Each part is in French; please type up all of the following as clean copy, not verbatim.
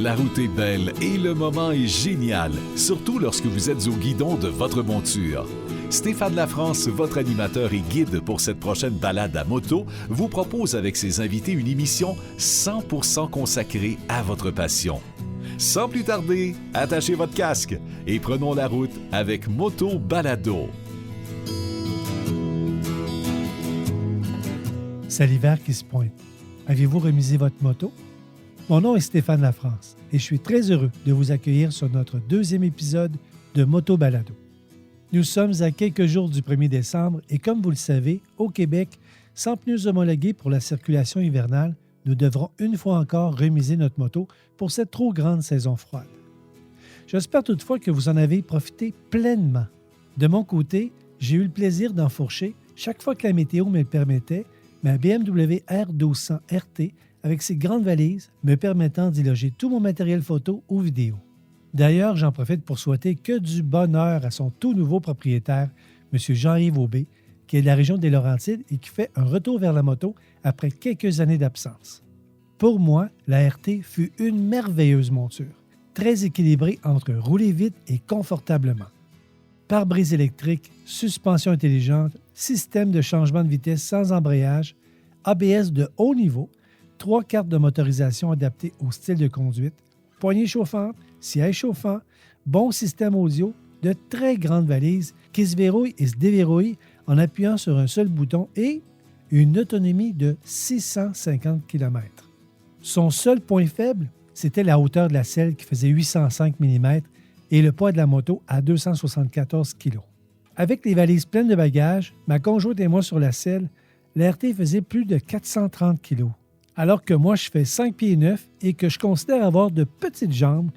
La route est belle et le moment est génial, surtout lorsque vous êtes au guidon de votre monture. Stéphane Lafrance, votre animateur et guide pour cette prochaine balade à moto, vous propose avec ses invités une émission 100% consacrée à votre passion. Sans plus tarder, attachez votre casque et prenons la route avec Moto Balado. C'est l'hiver qui se pointe. Avez-vous remisé votre moto? Mon nom est Stéphane Lafrance et je suis très heureux de vous accueillir sur notre deuxième épisode de Moto Balado. Nous sommes à quelques jours du 1er décembre et comme vous le savez, au Québec, sans pneus homologués pour la circulation hivernale, nous devrons une fois encore remiser notre moto pour cette trop grande saison froide. J'espère toutefois que vous en avez profité pleinement. De mon côté, j'ai eu le plaisir d'enfourcher, chaque fois que la météo me le permettait, ma BMW R1200 RT avec ses grandes valises me permettant d'y loger tout mon matériel photo ou vidéo. D'ailleurs, j'en profite pour souhaiter que du bonheur à son tout nouveau propriétaire, M. Jean-Yves Aubé, qui est de la région des Laurentides et qui fait un retour vers la moto après quelques années d'absence. Pour moi, la RT fut une merveilleuse monture, très équilibrée entre rouler vite et confortablement. Pare-brise électrique, suspension intelligente, système de changement de vitesse sans embrayage, ABS de haut niveau, 3 cartes de motorisation adaptées au style de conduite, poignée chauffante, siège chauffant, bon système audio, de très grandes valises qui se verrouillent et se déverrouillent en appuyant sur un seul bouton et une autonomie de 650 km. Son seul point faible, c'était la hauteur de la selle qui faisait 805 mm et le poids de la moto à 274 kg. Avec les valises pleines de bagages, ma conjointe et moi sur la selle, la RT faisait plus de 430 kg. Alors que moi, je fais 5 pieds 9 et que je considère avoir de petites jambes,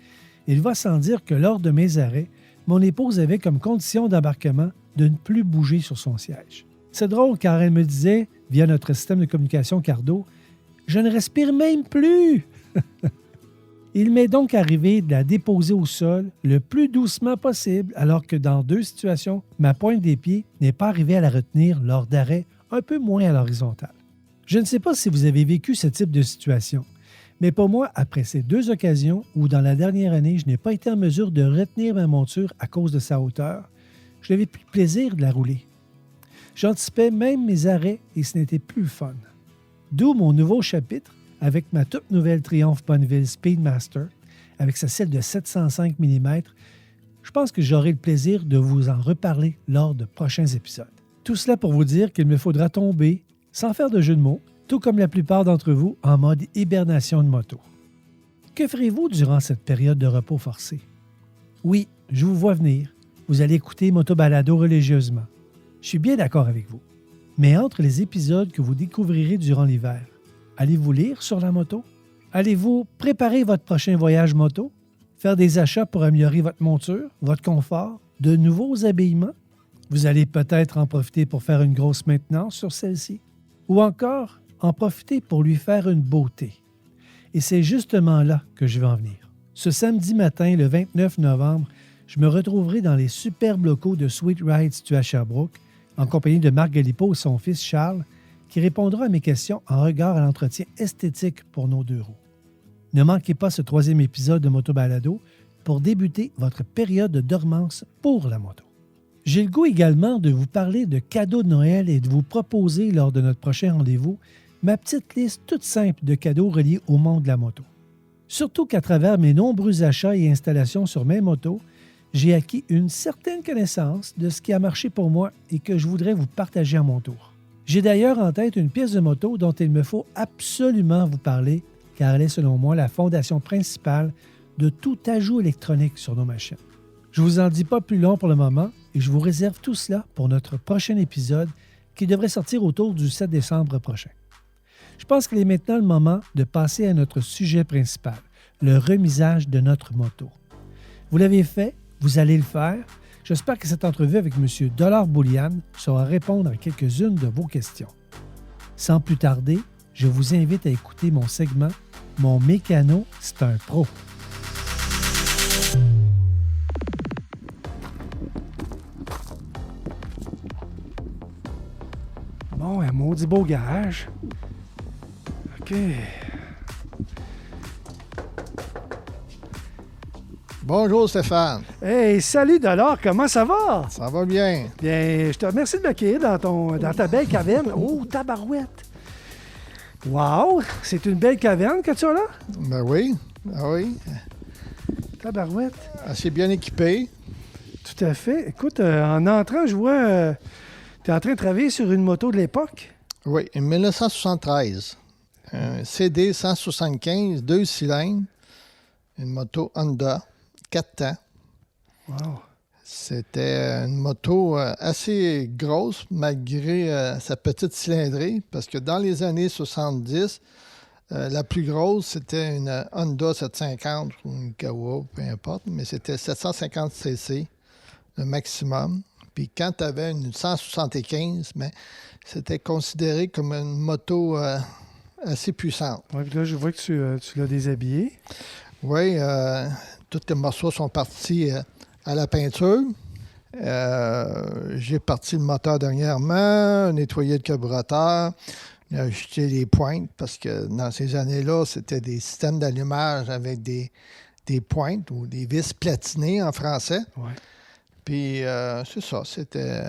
il va sans dire que lors de mes arrêts, mon épouse avait comme condition d'embarquement de ne plus bouger sur son siège. C'est drôle car elle me disait, via notre système de communication Cardo, « Je ne respire même plus! » Il m'est donc arrivé de la déposer au sol le plus doucement possible alors que dans 2 situations, ma pointe des pieds n'est pas arrivée à la retenir lors d'arrêts un peu moins à l'horizontale. Je ne sais pas si vous avez vécu ce type de situation, mais pour moi, après ces 2 occasions où dans la dernière année, je n'ai pas été en mesure de retenir ma monture à cause de sa hauteur, je n'avais plus le plaisir de la rouler. J'anticipais même mes arrêts et ce n'était plus fun. D'où mon nouveau chapitre avec ma toute nouvelle Triumph Bonneville Speedmaster, avec sa selle de 705 mm. Je pense que j'aurai le plaisir de vous en reparler lors de prochains épisodes. Tout cela pour vous dire qu'il me faudra tomber, sans faire de jeu de mots, tout comme la plupart d'entre vous, en mode hibernation de moto. Que ferez-vous durant cette période de repos forcé? Oui, je vous vois venir. Vous allez écouter Moto Balado religieusement. Je suis bien d'accord avec vous. Mais entre les épisodes que vous découvrirez durant l'hiver, allez-vous lire sur la moto? Allez-vous préparer votre prochain voyage moto? Faire des achats pour améliorer votre monture, votre confort, de nouveaux habillements? Vous allez peut-être en profiter pour faire une grosse maintenance sur celle-ci. Ou encore, en profiter pour lui faire une beauté. Et c'est justement là que je vais en venir. Ce samedi matin, le 29 novembre, je me retrouverai dans les superbes locaux de Sweet Ride situés à Sherbrooke, en compagnie de Marc Galipeau et son fils Charles, qui répondra à mes questions en regard à l'entretien esthétique pour nos 2 roues. Ne manquez pas ce 3e épisode de Moto Balado pour débuter votre période de dormance pour la moto. J'ai le goût également de vous parler de cadeaux de Noël et de vous proposer lors de notre prochain rendez-vous ma petite liste toute simple de cadeaux reliés au monde de la moto. Surtout qu'à travers mes nombreux achats et installations sur mes motos, j'ai acquis une certaine connaissance de ce qui a marché pour moi et que je voudrais vous partager à mon tour. J'ai d'ailleurs en tête une pièce de moto dont il me faut absolument vous parler car elle est selon moi la fondation principale de tout ajout électronique sur nos machines. Je ne vous en dis pas plus long pour le moment et je vous réserve tout cela pour notre prochain épisode qui devrait sortir autour du 7 décembre prochain. Je pense qu'il est maintenant le moment de passer à notre sujet principal, le remisage de notre moto. Vous l'avez fait, vous allez le faire. J'espère que cette entrevue avec M. Dollard-Boulian saura répondre à quelques-unes de vos questions. Sans plus tarder, je vous invite à écouter mon segment « Mon mécano, c'est un pro ». Bon, un maudit beau garage. OK. Bonjour Stéphane. Hey, salut Dollar, comment ça va? Ça va bien. Bien, je te remercie de m'accueillir dans ta belle caverne. Oh, tabarouette! Wow! C'est une belle caverne que tu as là? Ben oui, ah oui. Tabarouette. Assez bien équipé. Tout à fait. Écoute, en entrant, je vois tu es en train de travailler sur une moto de l'époque. Oui, en 1973. Un CD 175, 2 cylindres, une moto Honda, 4 temps. Wow! C'était une moto assez grosse malgré sa petite cylindrée, parce que dans les années 70, la plus grosse, c'était une Honda 750 ou une Kawa, peu importe, mais c'était 750 cc, le maximum. Puis quand tu avais une 175, mais c'était considéré comme une moto assez puissante. Ouais, puis là, je vois que tu l'as déshabillé. Oui, tous les morceaux sont partis à la peinture. J'ai parti le moteur dernièrement, nettoyé le carburateur, ajusté les pointes, parce que dans ces années-là, c'était des systèmes d'allumage avec des pointes ou des vis platinées en français. Ouais. Puis c'est ça, c'était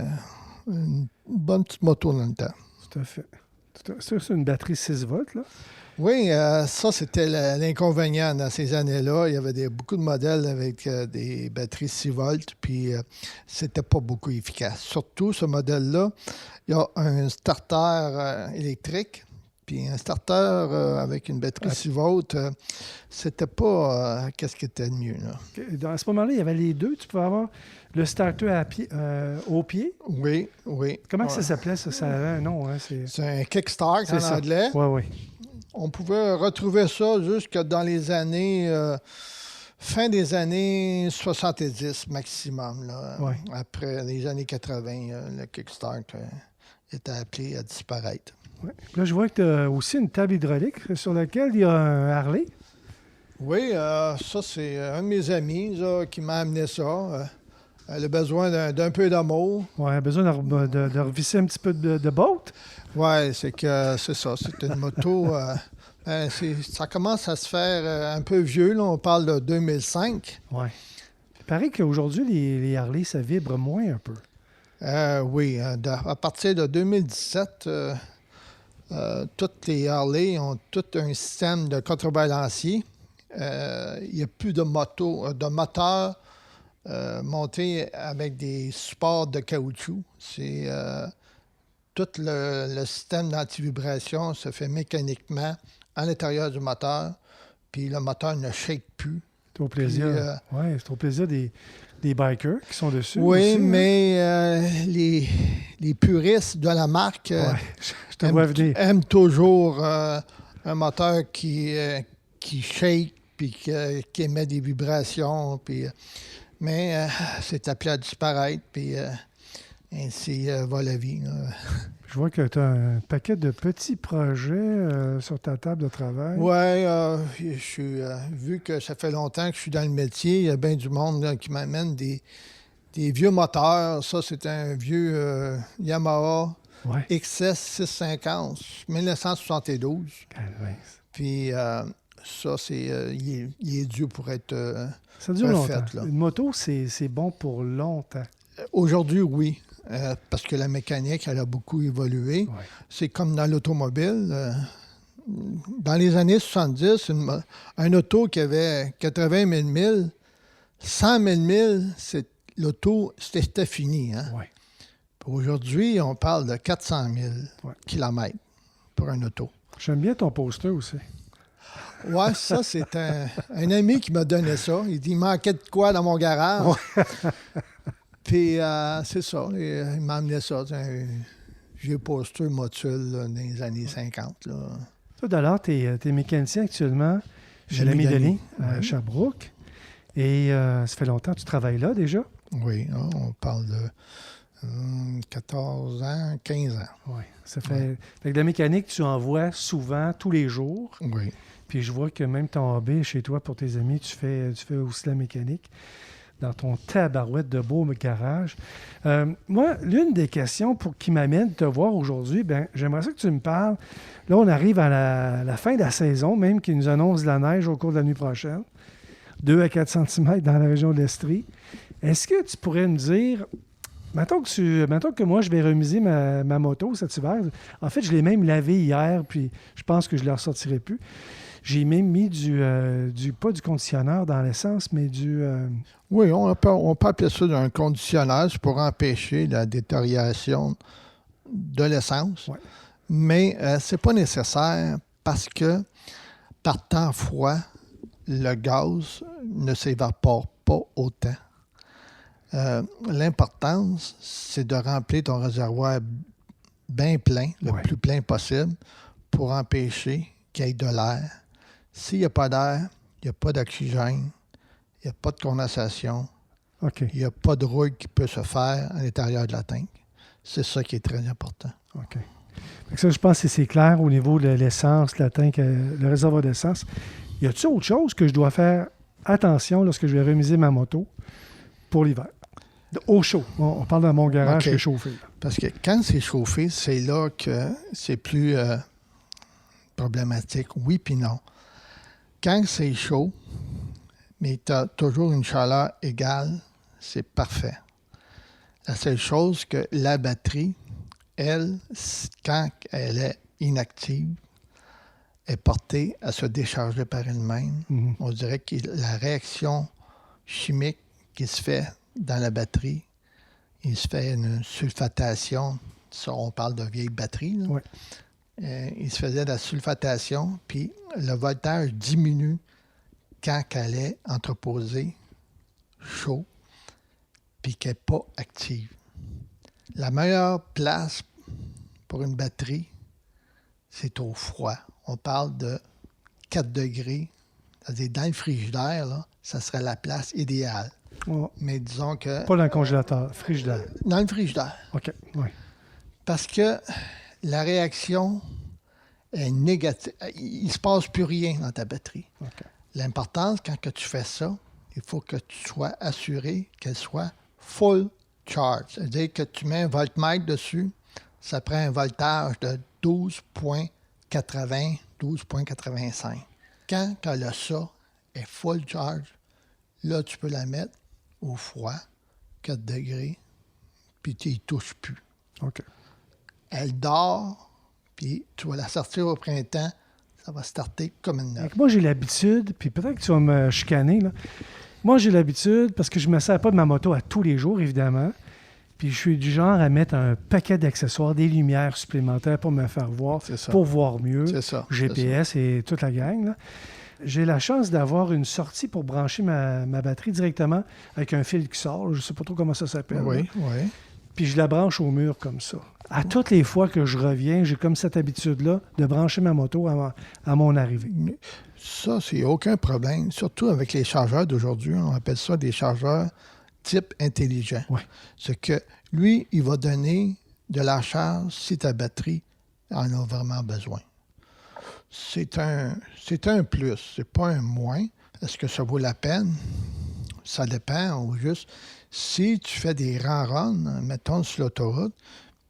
une bonne petite moto dans le temps. Tout à fait. Ça, c'est une batterie 6 volts, là? Oui, ça, c'était l'inconvénient dans ces années-là. Il y avait beaucoup de modèles avec des batteries 6 volts, puis c'était pas beaucoup efficace. Surtout, ce modèle-là, il y a un starter électrique, puis un starter avec une batterie 6 volts, c'était pas qu'est-ce qui était de mieux, là. Dans ce moment-là, il y avait les deux. Tu pouvais avoir le starter à pied, au pied. Oui, oui. Comment que ça s'appelait, ça? Ça avait un nom, hein? C'est un kickstart C'est en anglais. Oui, oui. On pouvait retrouver ça jusque dans les années... fin des années 70 maximum. Là. Ouais. Après les années 80, le kickstart était appelé à disparaître. Ouais. Là, je vois que tu as aussi une table hydraulique sur laquelle il y a un Harley. Oui, ça, c'est un de mes amis là, qui m'a amené ça. Elle a besoin d'un peu d'amour. Oui, elle a besoin de revisser un petit peu de botte. Oui, c'est ça. C'est une moto... ça commence à se faire un peu vieux. Là. On parle de 2005. Oui. Il paraît qu'aujourd'hui, les Harley, ça vibre moins un peu. Oui. À partir de 2017, toutes les Harley ont tout un système de contrebalancier. Il n'y a plus de moteur monté avec des supports de caoutchouc. C'est tout le système d'antivibration se fait mécaniquement à l'intérieur du moteur, puis le moteur ne shake plus. C'est au plaisir. C'est au plaisir des bikers qui sont dessus. Oui, aussi, mais les puristes de la marque je te vois venir. aiment toujours un moteur qui shake puis qui émet des vibrations. Puis, mais c'est appelé à disparaître, puis ainsi va la vie. Là. Je vois que tu as un paquet de petits projets sur ta table de travail. Oui, vu que ça fait longtemps que je suis dans le métier, il y a bien du monde là, qui m'amène des vieux moteurs. Ça, c'est un vieux Yamaha XS 650, 1972. Puis ça, il est dû pour être ça dure longtemps. là. Une moto, c'est bon pour longtemps. Aujourd'hui, oui. Parce que la mécanique, elle a beaucoup évolué. Ouais. C'est comme dans l'automobile. Dans les années 70, un auto qui avait 80 000 milles, 100 000 milles, l'auto, c'était fini. Hein? Ouais. Aujourd'hui, on parle de 400 000 kilomètres pour un auto. J'aime bien ton poster aussi. Oui, ça, c'est un ami qui m'a donné ça. Il dit, il manquait de quoi dans mon garage. Ouais. Puis, c'est ça. Il m'a amené ça. J'ai posté un module dans les années 50. Là. Toi, d'ailleurs, tu es mécanicien actuellement chez l'ami Denis à Sherbrooke. Et ça fait longtemps que tu travailles là déjà? Oui, on parle de 14 ans, 15 ans. Oui, ça fait... Fait que la mécanique, tu en vois souvent, tous les jours. Oui. Puis je vois que même ton hobby chez toi, pour tes amis, tu fais aussi la mécanique dans ton tabarouette de beau garage. Moi, l'une des questions qui m'amène te voir aujourd'hui, j'aimerais ça que tu me parles. Là, on arrive à la fin de la saison, même qui nous annonce de la neige au cours de la nuit prochaine. 2 à 4 cm dans la région de l'Estrie. Est-ce que tu pourrais me dire, mettons que moi, je vais remiser ma moto cet hiver. En fait, je l'ai même lavé hier, puis je pense que je ne la ressortirai plus. J'ai même mis pas du conditionneur dans l'essence, mais du... Oui, on peut appeler ça un conditionneur. C'est pour empêcher la détérioration de l'essence. Ouais. Mais ce n'est pas nécessaire parce que par temps froid, le gaz ne s'évapore pas autant. L'importance, c'est de remplir ton réservoir bien plein, le plus plein possible, pour empêcher qu'il y ait de l'air. S'il n'y a pas d'air, il n'y a pas d'oxygène, il n'y a pas de condensation, il n'y a pas de rouille qui peut se faire à l'intérieur de la tank. C'est ça qui est très important. OK. Ça, je pense que c'est clair au niveau de l'essence, la tank, le réservoir d'essence. Y a-t-il autre chose que je dois faire attention lorsque je vais remiser ma moto pour l'hiver? Au chaud. On parle de mon garage qui est chauffé. Parce que quand c'est chauffé, c'est là que c'est plus problématique. Oui puis non. Quand c'est chaud, mais tu as toujours une chaleur égale, c'est parfait. La seule chose que la batterie, elle, quand elle est inactive, est portée à se décharger par elle-même. Mm-hmm. On dirait que la réaction chimique qui se fait dans la batterie, il se fait une sulfatation. Ça, on parle de vieille batterie. Là. Oui. Il se faisait de la sulfatation, puis le voltage diminue quand elle est entreposée chaud, puis qu'elle n'est pas active. La meilleure place pour une batterie, c'est au froid. On parle de 4 degrés. C'est-à-dire, dans le frigidaire, là, ça serait la place idéale. Oh. Mais disons que... Pas dans le congélateur, frigidaire. Dans le frigidaire. OK, oui. Parce que la réaction est négative. Il ne se passe plus rien dans ta batterie. Okay. L'importance, quand que tu fais ça, il faut que tu sois assuré qu'elle soit full charge. C'est-à-dire que tu mets un voltmètre dessus, ça prend un voltage de 12,80, 12,85. Quand elle a ça, elle est full charge, là, tu peux la mettre au froid, 4 degrés, puis tu n'y touches plus. OK. Elle dort, puis tu vas la sortir au printemps, ça va starter comme une neuve. Moi, j'ai l'habitude, puis peut-être que tu vas me chicaner, là. Moi, j'ai l'habitude, parce que je ne me sers pas de ma moto à tous les jours, évidemment, puis je suis du genre à mettre un paquet d'accessoires, des lumières supplémentaires pour me faire voir, pour voir mieux, GPS et toute la gang, là. J'ai la chance d'avoir une sortie pour brancher ma batterie directement avec un fil qui sort. Je ne sais pas trop comment ça s'appelle. Oui, oui. Puis je la branche au mur comme ça. À toutes les fois que je reviens, j'ai comme cette habitude-là de brancher ma moto à mon arrivée. Ça, c'est aucun problème. Surtout avec les chargeurs d'aujourd'hui. On appelle ça des chargeurs type intelligent. Oui. C'est que lui, il va donner de la charge si ta batterie en a vraiment besoin. C'est un plus, c'est pas un moins. Est-ce que ça vaut la peine? Ça dépend. Ou juste, si tu fais des runs, mettons sur l'autoroute,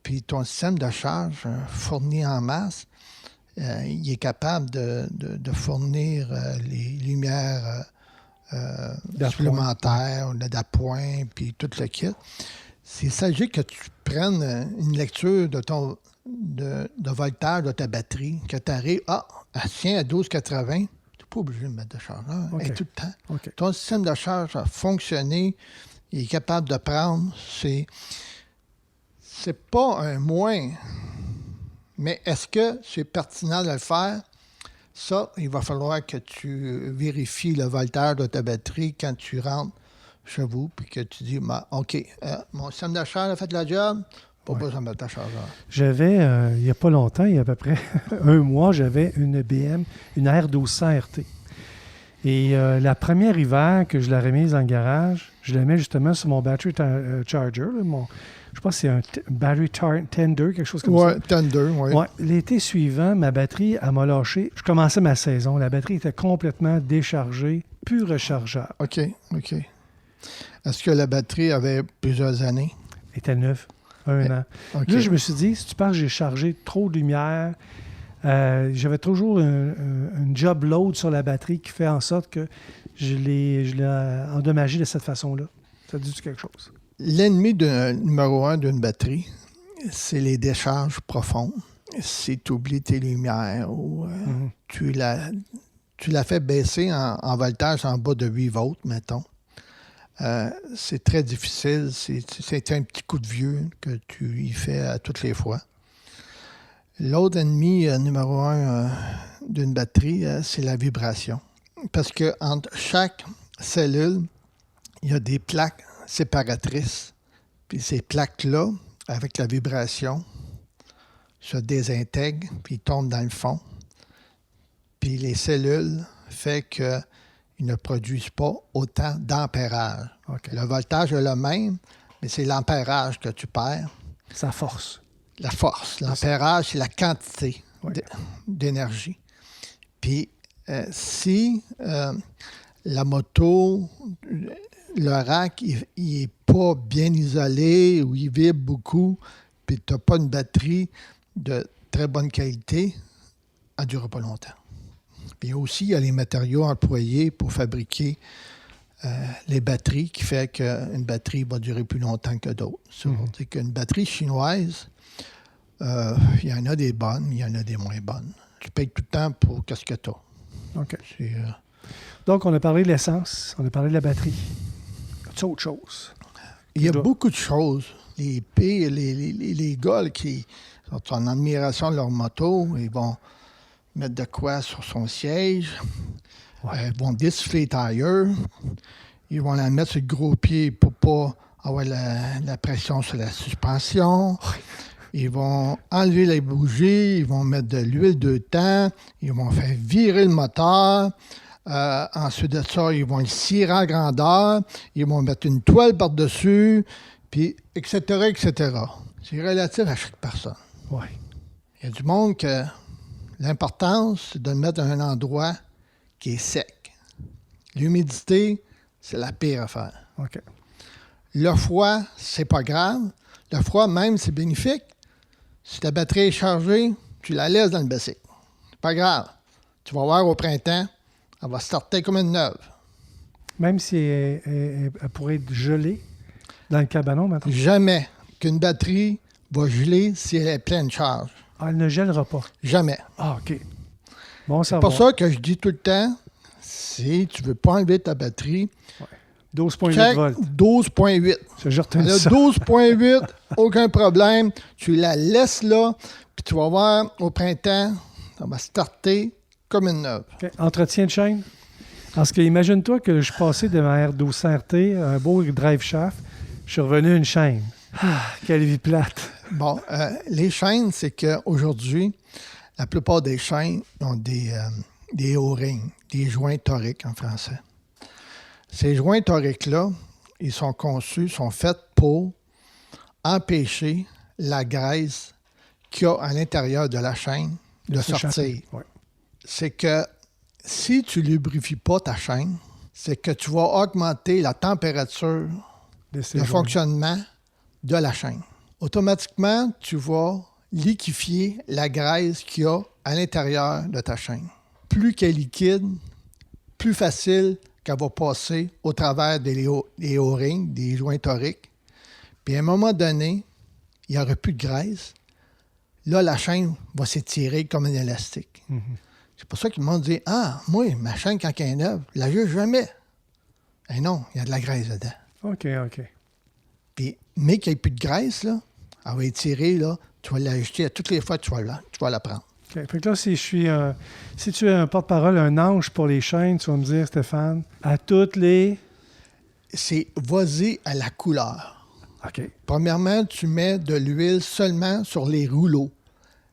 puis ton système de charge fourni en masse, il est capable de fournir les lumières supplémentaires, d'appoint, puis tout le kit. Il s'agit que tu prennes une lecture de ton de voltage de ta batterie, que tu arrives, elle tient à 12,80, tu n'es pas obligé de mettre de chargeur. Okay. Et tout le temps. Okay. Ton système de charge a fonctionné, il est capable de prendre. C'est pas un moins, mais est-ce que c'est pertinent de le faire? Ça, il va falloir que tu vérifies le voltage de ta batterie quand tu rentres chez vous, puis que tu dis, OK, mon système de charge a fait la job, pas besoin de mettre ta chargeur. J'avais, il n'y a pas longtemps, il y a à peu près un mois, j'avais une BM, une R1200 RT. Et la première hiver que je l'ai remise en garage, je la mets justement sur mon battery charger, je pense que c'est un battery tender, quelque chose comme ça. Oui, tender, oui. Ouais, l'été suivant, ma batterie, elle m'a lâché. Je commençais ma saison. La batterie était complètement déchargée, plus rechargeable. OK. Est-ce que la batterie avait plusieurs années? Elle était neuve, un an. Okay. Là, je me suis dit, si tu penses que j'ai chargé trop de lumière, j'avais toujours une job load sur la batterie qui fait en sorte que je l'ai endommagé de cette façon-là. Ça dit quelque chose? L'ennemi numéro 1 d'une batterie, c'est les décharges profondes. Si tu oublies tes lumières ou tu la fais baisser en voltage en bas de 8 volts, mettons, c'est très difficile. C'est un petit coup de vieux que tu y fais à toutes les fois. L'autre ennemi numéro 1 d'une batterie, c'est la vibration. Parce que entre chaque cellule, il y a des plaques séparatrices. Puis ces plaques-là, avec la vibration, se désintègrent, puis tombent dans le fond. Puis les cellules font qu'ils ne produisent pas autant d'ampérage. Okay. Le voltage est le même, mais c'est l'ampérage que tu perds. Sa force. La force. L'ampérage, c'est la quantité d'énergie. Puis si la moto, le rack, il n'est pas bien isolé ou il vibre beaucoup, puis tu n'as pas une batterie de très bonne qualité, elle ne durera pas longtemps. Puis aussi, il y a les matériaux employés pour fabriquer les batteries, qui fait qu'une batterie va durer plus longtemps que d'autres. C'est qu'une batterie chinoise, il y en a des bonnes, il y en a des moins bonnes. Tu payes tout le temps pour ce que tu as. OK. Donc, on a parlé de l'essence, on a parlé de la batterie. As-tu autre chose? Il y a beaucoup de choses. Les gars qui sont en admiration de leur moto, ils vont mettre de quoi sur son siège. Ils vont désiffler les tires. Ils vont la mettre sur le gros pied pour pas avoir la pression sur la suspension. Ils vont enlever les bougies. Ils vont mettre de l'huile de temps. Ils vont faire virer le moteur. Ensuite de ça, ils vont le cirer en grandeur. Ils vont mettre une toile par-dessus, puis etc., etc. C'est relatif à chaque personne. Oui. Il y a du monde que l'importance, c'est de le mettre à un endroit qui est sec. L'humidité, c'est la pire affaire. OK. Le froid, c'est pas grave. Le froid, même, c'est bénéfique. Si ta batterie est chargée, tu la laisses dans le bassic. C'est pas grave. Tu vas voir au printemps, elle va starter comme une neuve. Même si elle pourrait être gelée dans le cabanon maintenant? Jamais qu'une batterie va geler si elle est pleine de charge. Ah, elle ne gèlera pas? Jamais. Ah, OK. Bon, c'est pour ça que je dis tout le temps, si tu ne veux pas enlever ta batterie, 12,8 volts. 12,8. Je retiens elle a ça. 12,8, aucun problème. Tu la laisses là, puis tu vas voir au printemps, ça va starter comme une neuve. Okay. Entretien de chaîne? Parce que imagine-toi que je suis passé de ma R1200 RT, un beau drive shaft, je suis revenu à une chaîne. Ah, quelle vie plate! Bon, les chaînes, c'est qu'aujourd'hui, la plupart des chaînes ont des O-rings, des joints toriques en français. Ces joints toriques-là, ils sont conçus, sont faits pour empêcher la graisse qu'il y a à l'intérieur de la chaîne de sortir. Ouais. C'est que si tu ne lubrifies pas ta chaîne, c'est que tu vas augmenter la température de fonctionnement de la chaîne. Automatiquement, tu vas liquéfier la graisse qu'il y a à l'intérieur de ta chaîne. Plus qu'elle est liquide, plus facile qu'elle va passer au travers des O-rings, des joints toriques. Puis à un moment donné, il n'y aura plus de graisse. Là, la chaîne va s'étirer comme un élastique. Mm-hmm. C'est pour ça qu'ils m'ont dit « Ah, moi, ma chaîne, quand elle est neuve, je la juge jamais. » Eh non, il y a de la graisse dedans. OK, OK. Puis, mais qu'il n'y ait plus de graisse, là, elle va étirer, là, tu vas l'ajuster à toutes les fois que tu vas la prendre. OK. Fait que là, si tu es un porte-parole, un ange pour les chaînes, tu vas me dire, Stéphane, à toutes les... C'est vas-y à la couleur. OK. Premièrement, tu mets de l'huile seulement sur les rouleaux.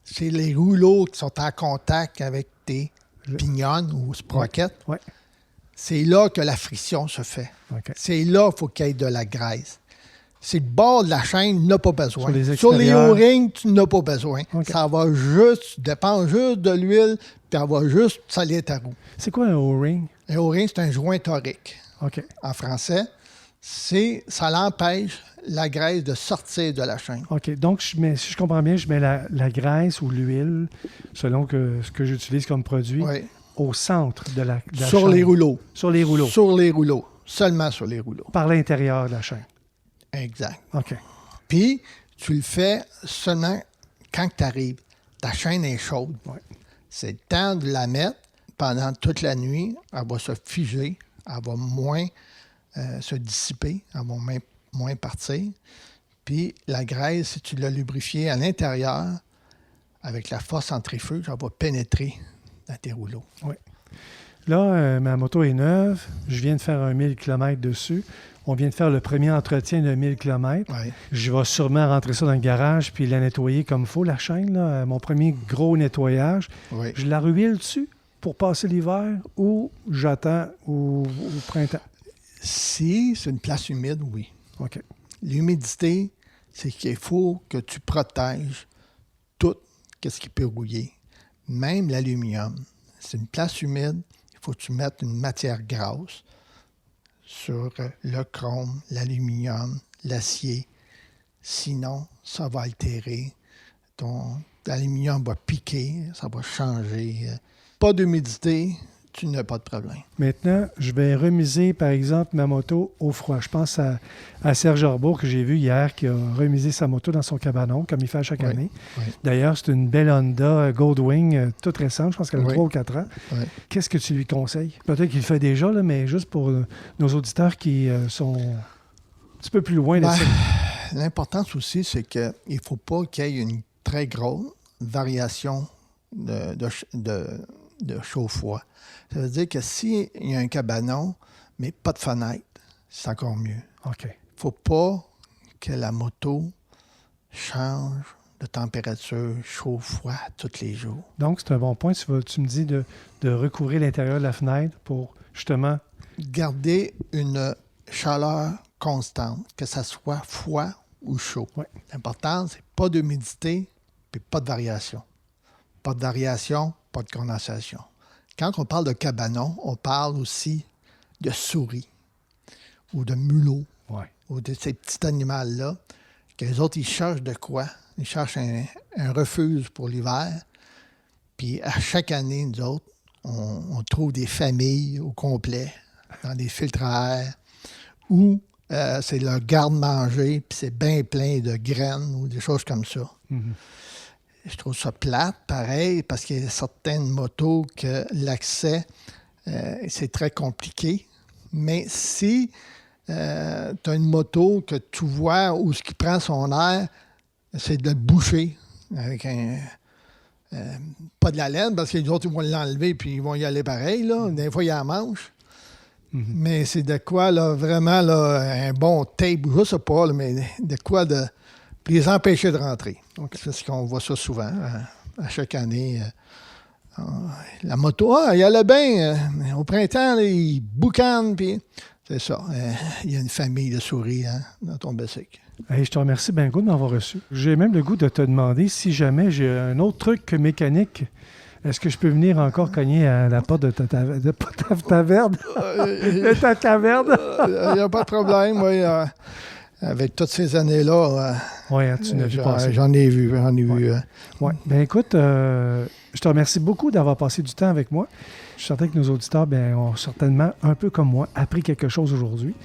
C'est les rouleaux qui sont en contact avec tes pignons ou sprockets. Ouais. C'est là que la friction se fait. Okay. C'est là qu'il faut qu'il y ait de la graisse. C'est le bord de la chaîne, n'a pas besoin. Sur les O-rings, tu n'as pas besoin. Okay. Ça va juste, tu dépends juste de l'huile, puis elle va juste salir ta roue. C'est quoi un O-ring? Un O-ring, c'est un joint torique. OK. En français, ça l'empêche la graisse de sortir de la chaîne. OK. Donc, si je comprends bien, je mets la graisse ou l'huile, selon ce que j'utilise comme produit, au centre de la Sur chaîne. les rouleaux. Sur les rouleaux. Sur les rouleaux. Seulement sur les rouleaux. Par l'intérieur de la chaîne. Exact. OK. Puis, tu le fais seulement quand tu arrives. Ta chaîne est chaude. Ouais. C'est le temps de la mettre pendant toute la nuit. Elle va se figer. Elle va moins se dissiper. Elle va moins partir. Puis, la graisse, si tu l'as lubrifiée à l'intérieur, avec la force centrifuge, elle va pénétrer dans tes rouleaux. Oui. Là, ma moto est neuve. Je viens de faire un 1000 km dessus. On vient de faire le premier entretien de 1000 km. Oui. Je vais sûrement rentrer ça dans le garage puis la nettoyer comme il faut, la chaîne. Là. Mon premier gros nettoyage. Oui. Je la ruile dessus pour passer l'hiver ou j'attends au printemps? Si c'est une place humide, oui. OK. L'humidité, c'est qu'il faut que tu protèges tout ce qui peut rouiller, même l'aluminium. C'est une place humide, il faut que tu mettes une matière grasse sur le chrome, l'aluminium, l'acier. Sinon, ça va altérer. Ton aluminium va piquer, ça va changer. Pas d'humidité, tu n'as pas de problème. Maintenant, je vais remiser, par exemple, ma moto au froid. Je pense à Serge Arbour, que j'ai vu hier, qui a remisé sa moto dans son cabanon, comme il fait à chaque année. Oui. D'ailleurs, c'est une belle Honda Goldwing, toute récente. Je pense qu'elle a 3 ou 4 ans. Oui. Qu'est-ce que tu lui conseilles? Peut-être qu'il le fait déjà, là, mais juste pour nos auditeurs qui sont un petit peu plus loin de ça. L'importance aussi, c'est qu'il ne faut pas qu'il y ait une très grosse variation de chaud-froid. Ça veut dire que s'il y a un cabanon, mais pas de fenêtre, c'est encore mieux. OK. Il ne faut pas que la moto change de température chaud-froid tous les jours. Donc, c'est un bon point. Tu me dis de recouvrir l'intérieur de la fenêtre pour, justement... Garder une chaleur constante, que ça soit froid ou chaud. Ouais. L'important, c'est pas d'humidité puis pas de variation. Pas de variation, pas de condensation. Quand on parle de cabanon, on parle aussi de souris ou de mulots ou de ces petits animaux-là, que les autres, ils cherchent de quoi? Ils cherchent un refuge pour l'hiver. Puis à chaque année, nous autres, on trouve des familles au complet dans des filtres à air où c'est leur garde-manger, puis c'est bien plein de graines ou des choses comme ça. Mm-hmm. Je trouve ça plate, pareil, parce qu'il y a certaines motos que l'accès, c'est très compliqué. Mais si tu as une moto que tu vois où ce qui prend son air, c'est de le boucher avec pas de la laine, parce que les autres, ils vont l'enlever puis ils vont y aller pareil. Là. Des fois, il y a la manche. Mm-hmm. Mais c'est de quoi, là, vraiment, là, un bon tape, je ne sais pas, là, mais de quoi de... Puis les empêcher de rentrer. Donc, c'est parce qu'on voit ça souvent, à chaque année. La moto, il allait bien. Au printemps, là, il boucane, puis c'est ça. Il y a une famille de souris dans ton bicycle. Hey, je te remercie bien de m'avoir reçu. J'ai même le goût de te demander si jamais j'ai un autre truc mécanique. Est-ce que je peux venir encore cogner à la porte de ta taverne? De ta caverne? Il n'y a pas de problème, oui. Avec toutes ces années-là, oui, tu n'as vu passer. J'en ai vu. Oui. Bien, écoute, je te remercie beaucoup d'avoir passé du temps avec moi. Je suis certain que nos auditeurs ont certainement, un peu comme moi, appris quelque chose aujourd'hui.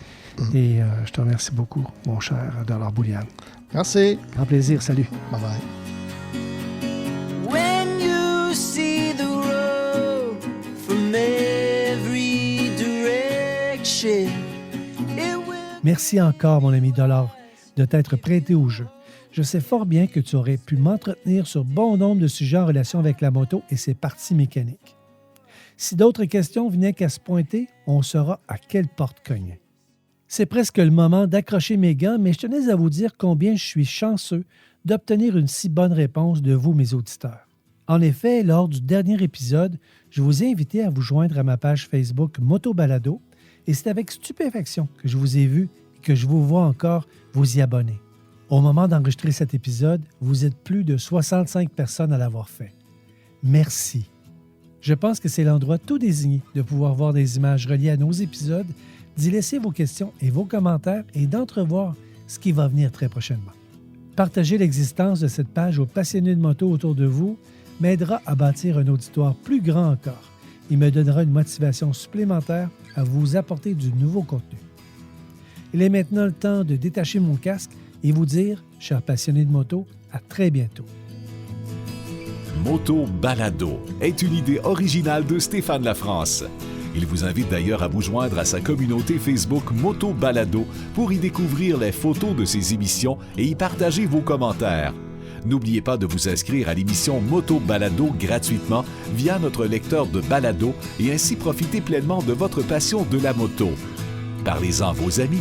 Et je te remercie beaucoup, mon cher Dollar Bouliane. Merci. Grand plaisir. Salut. Bye-bye. When you see the road from every direction. Merci encore, mon ami Dollar, de t'être prêté au jeu. Je sais fort bien que tu aurais pu m'entretenir sur bon nombre de sujets en relation avec la moto et ses parties mécaniques. Si d'autres questions venaient qu'à se pointer, on saura à quelle porte cogner. C'est presque le moment d'accrocher mes gants, mais je tenais à vous dire combien je suis chanceux d'obtenir une si bonne réponse de vous, mes auditeurs. En effet, lors du dernier épisode, je vous ai invité à vous joindre à ma page Facebook Moto Balado, et c'est avec stupéfaction que je vous ai vu et que je vous vois encore vous y abonner. Au moment d'enregistrer cet épisode, vous êtes plus de 65 personnes à l'avoir fait. Merci. Je pense que c'est l'endroit tout désigné de pouvoir voir des images reliées à nos épisodes, d'y laisser vos questions et vos commentaires et d'entrevoir ce qui va venir très prochainement. Partager l'existence de cette page aux passionnés de moto autour de vous m'aidera à bâtir un auditoire plus grand encore Il me donnera une motivation supplémentaire à vous apporter du nouveau contenu. Il est maintenant le temps de détacher mon casque et vous dire, chers passionnés de moto, à très bientôt. Moto Balado est une idée originale de Stéphane Lafrance. Il vous invite d'ailleurs à vous joindre à sa communauté Facebook Moto Balado pour y découvrir les photos de ses émissions et y partager vos commentaires. N'oubliez pas de vous inscrire à l'émission Moto Balado gratuitement via notre lecteur de balado et ainsi profiter pleinement de votre passion de la moto. Parlez-en à vos amis.